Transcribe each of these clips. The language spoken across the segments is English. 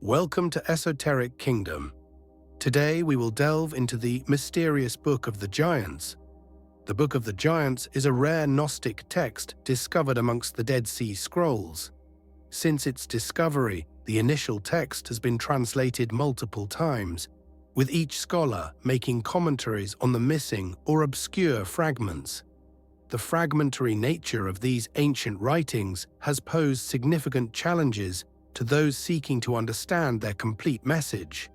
Welcome to Esoteric Kingdom. Today we will delve into the mysterious Book of the Giants. The Book of the Giants is a rare Gnostic text discovered amongst the Dead Sea Scrolls. Since its discovery, the initial text has been translated multiple times, with each scholar making commentaries on the missing or obscure fragments. The fragmentary nature of these ancient writings has posed significant challenges to those seeking to understand their complete message.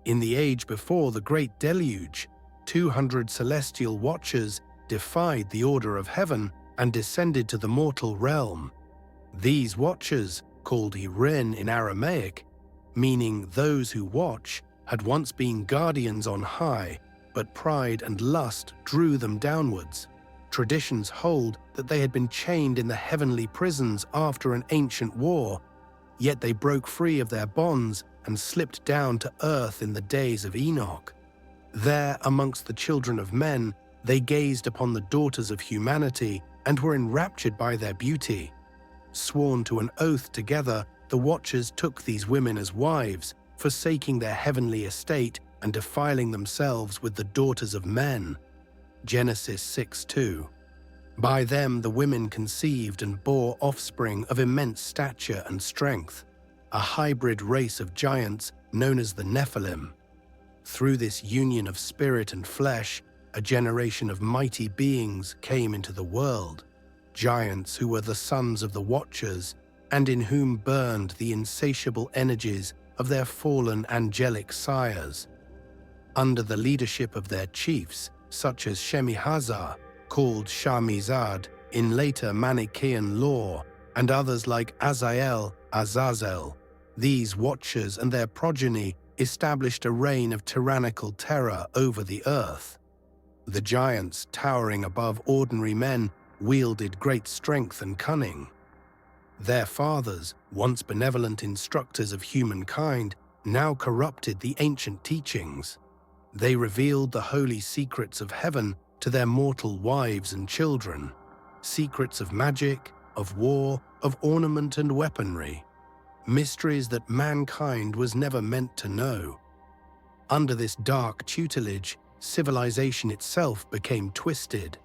In the age before the Great Deluge, 200 celestial watchers defied the order of heaven and descended to the mortal realm. These watchers, called Irin in Aramaic, meaning those who watch, had once been guardians on high, but pride and lust drew them downwards. Traditions hold that they had been chained in the heavenly prisons after an ancient war, yet they broke free of their bonds and slipped down to earth in the days of Enoch. There, amongst the children of men, they gazed upon the daughters of humanity and were enraptured by their beauty. Sworn to an oath together, the Watchers took these women as wives, forsaking their heavenly estate and defiling themselves with the daughters of men. Genesis 6:2. By them the women conceived and bore offspring of immense stature and strength, a hybrid race of giants known as the Nephilim. Through this union of spirit and flesh, a generation of mighty beings came into the world, giants who were the sons of the Watchers and in whom burned the insatiable energies of their fallen angelic sires. Under the leadership of their chiefs, such as Shemihazar, called Shamizad in later Manichaean lore, and others like Azael, Azazel, these Watchers and their progeny established a reign of tyrannical terror over the earth. The giants, towering above ordinary men, wielded great strength and cunning. Their fathers, once benevolent instructors of humankind, now corrupted the ancient teachings. They revealed the holy secrets of heaven to their mortal wives and children, secrets of magic, of war, of ornament and weaponry, mysteries that mankind was never meant to know. Under this dark tutelage, civilization itself became twisted.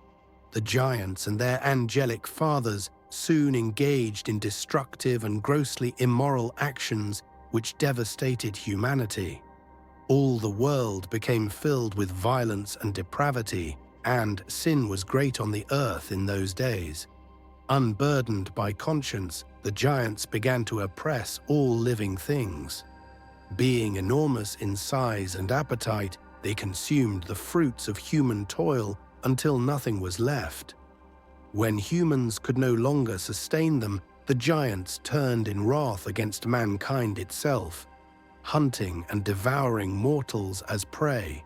The giants and their angelic fathers soon engaged in destructive and grossly immoral actions which devastated humanity. All the world became filled with violence and depravity, and sin was great on the earth in those days. Unburdened by conscience, the giants began to oppress all living things. Being enormous in size and appetite, they consumed the fruits of human toil until nothing was left. When humans could no longer sustain them, the giants turned in wrath against mankind itself, hunting and devouring mortals as prey.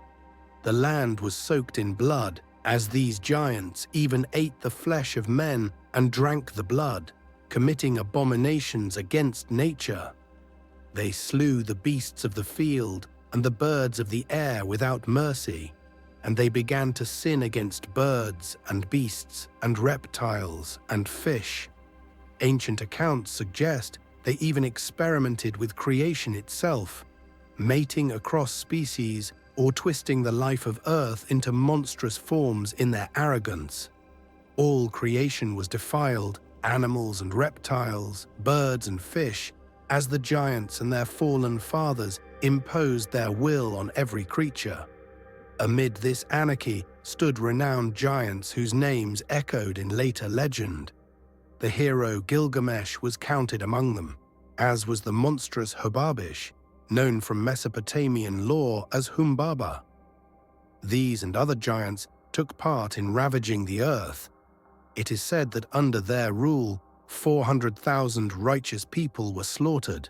The land was soaked in blood, as these giants even ate the flesh of men and drank the blood, committing abominations against nature. They slew the beasts of the field and the birds of the air without mercy, and they began to sin against birds and beasts and reptiles and fish. Ancient accounts suggest they even experimented with creation itself, mating across species or twisting the life of Earth into monstrous forms in their arrogance. All creation was defiled, animals and reptiles, birds and fish, as the giants and their fallen fathers imposed their will on every creature. Amid this anarchy stood renowned giants whose names echoed in later legend. The hero Gilgamesh was counted among them, as was the monstrous Hubabish, known from Mesopotamian lore as Humbaba. These and other giants took part in ravaging the earth. It is said that under their rule, 400,000 righteous people were slaughtered,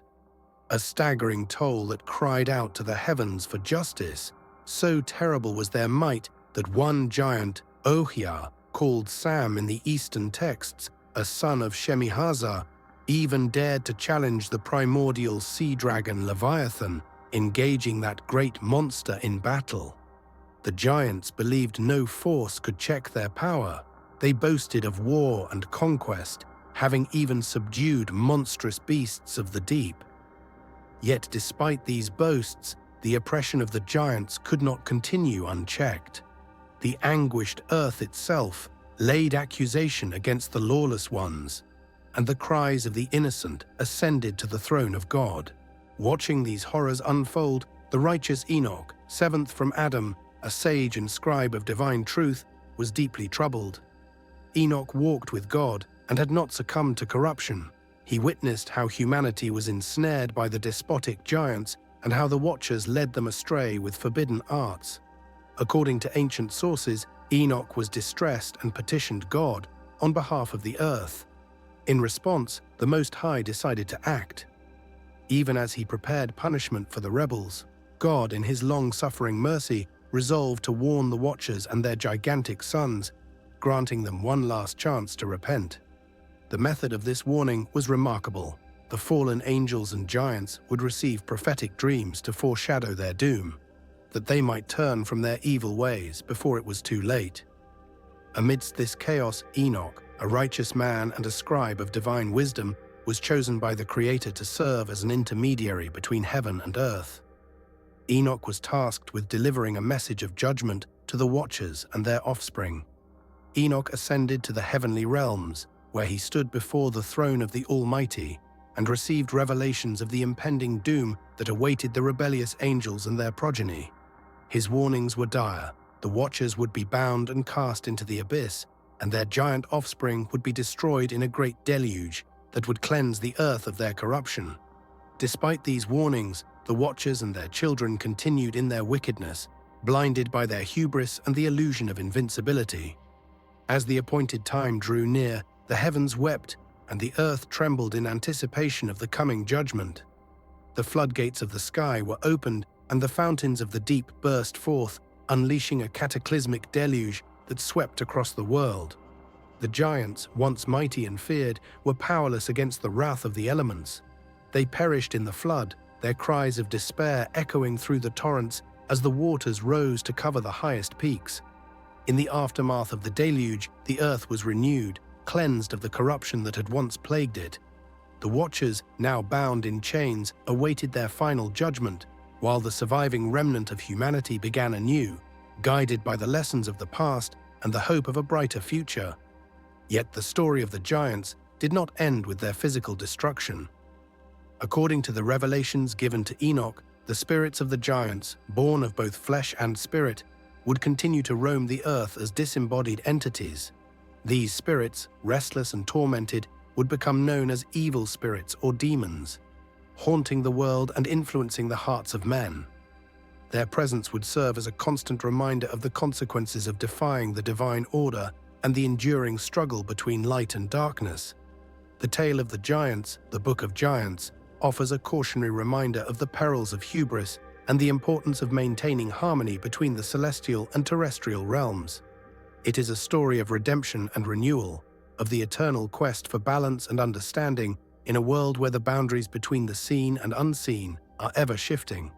a staggering toll that cried out to the heavens for justice. So terrible was their might that one giant, Ohia, called Sam in the Eastern texts, a son of Shemihazar, even dared to challenge the primordial sea dragon Leviathan, engaging that great monster in battle. The giants believed no force could check their power. They boasted of war and conquest, having even subdued monstrous beasts of the deep. Yet despite these boasts, the oppression of the giants could not continue unchecked. The anguished earth itself laid accusation against the lawless ones, and the cries of the innocent ascended to the throne of God. Watching these horrors unfold, the righteous Enoch, seventh from Adam, a sage and scribe of divine truth, was deeply troubled. Enoch walked with God and had not succumbed to corruption. He witnessed how humanity was ensnared by the despotic giants and how the Watchers led them astray with forbidden arts. According to ancient sources, Enoch was distressed and petitioned God on behalf of the earth. In response, the Most High decided to act. Even as he prepared punishment for the rebels, God, in his long-suffering mercy, resolved to warn the Watchers and their gigantic sons, granting them one last chance to repent. The method of this warning was remarkable. The fallen angels and giants would receive prophetic dreams to foreshadow their doom, that they might turn from their evil ways before it was too late. Amidst this chaos, Enoch, a righteous man and a scribe of divine wisdom, was chosen by the Creator to serve as an intermediary between heaven and earth. Enoch was tasked with delivering a message of judgment to the Watchers and their offspring. Enoch ascended to the heavenly realms, where he stood before the throne of the Almighty and received revelations of the impending doom that awaited the rebellious angels and their progeny. His warnings were dire. The Watchers would be bound and cast into the abyss, and their giant offspring would be destroyed in a great deluge that would cleanse the earth of their corruption. Despite these warnings, the Watchers and their children continued in their wickedness, blinded by their hubris and the illusion of invincibility. As the appointed time drew near, the heavens wept, and the earth trembled in anticipation of the coming judgment. The floodgates of the sky were opened, and the fountains of the deep burst forth, unleashing a cataclysmic deluge that swept across the world. The giants, once mighty and feared, were powerless against the wrath of the elements. They perished in the flood, their cries of despair echoing through the torrents as the waters rose to cover the highest peaks. In the aftermath of the deluge, the earth was renewed, cleansed of the corruption that had once plagued it. The Watchers, now bound in chains, awaited their final judgment, while the surviving remnant of humanity began anew, guided by the lessons of the past and the hope of a brighter future. Yet the story of the giants did not end with their physical destruction. According to the revelations given to Enoch, the spirits of the giants, born of both flesh and spirit, would continue to roam the earth as disembodied entities. These spirits, restless and tormented, would become known as evil spirits or demons, haunting the world and influencing the hearts of men. Their presence would serve as a constant reminder of the consequences of defying the divine order and the enduring struggle between light and darkness. The tale of the giants, the Book of Giants, offers a cautionary reminder of the perils of hubris and the importance of maintaining harmony between the celestial and terrestrial realms. It is a story of redemption and renewal, of the eternal quest for balance and understanding in a world where the boundaries between the seen and unseen are ever shifting.